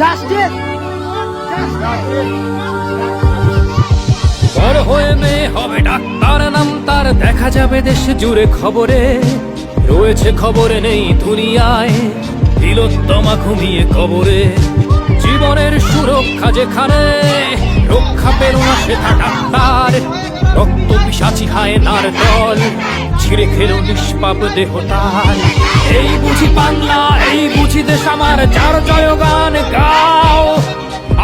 Justice. বড় হয়ে মেয়ে হবে ডাক্তার, নাম তার দেখা যাবে দেশ জুড়ে খবরে, রয়েছে খবরে নেই দুনিয়ায় তিলোত্তমা ঘুমিয়ে কবরে। জীবনের সুরক্ষা যেখানে, রক্ষা পেল না সেটা ডাক্তার, রক্ত পিশাচি হায়নার দল ছিঁড়ে খেলো নিষ্পাপ দেহ তার। এই বুঝি বাংলা, এই বুঝি দেশ আমার, যার জয়গান গাও।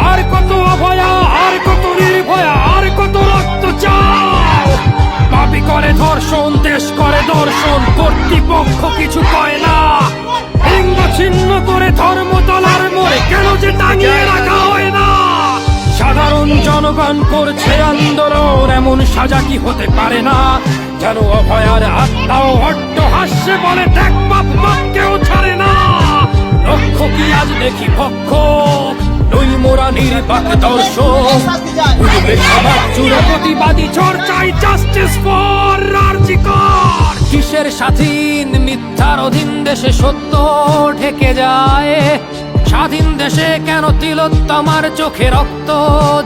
আর কত অভয়া, আর কত নির্ভয়া, আর কত রক্ত চাও। পাপি করে ধর্ষণ, দেশ করে দর্শন, কর্তৃপক্ষ কিছু কয় না। লিঙ্গ ছিন্ন করে ধর্মতলার মোড়ে কেন যে টাঙিয়ে রাখা হয় না। সাধারণ জনগণ করছে আন্দোলন, এমন সাজা কি হতে পারে না। যেন অভয়ার আত্মাও অট্ট হাস্যে বলে, দেখ বাপ বাপকেও ছাড়ে না। লক্ষ্য কি আজ দেখি পক্ষ, নই মোরা নির্বাক দর্শক। উঠবে সমাজ জুড়ে প্রতিবাদী চর্চায়, জাস্টিস ফর আরজি কর। কিসের স্বাধীন, মিথ্যার অধীন দেশে সত্য ঢেকে যায়। স্বাধীন দেশে কেন তিলোত্তমার চোখে রক্ত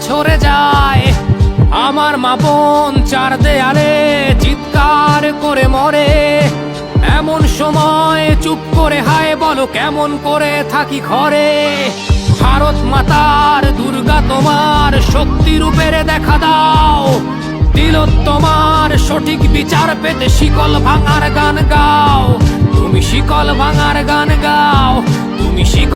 ঝরে যায়। আমার মা বোন চার দেয়ালে চিৎকার করে মরে, এমন সময় চুপ করে হায় বলো কেমন করে থাকি ঘরে। ভারত মাতার, দুর্গা তোমার শক্তি রূপের দেখা দাও। তিলোত্তমার সঠিক বিচার পেতে শিকল ভাঙার গান গাও। তুমি শিকল ভাঙার গান গাও, তুমি শিকল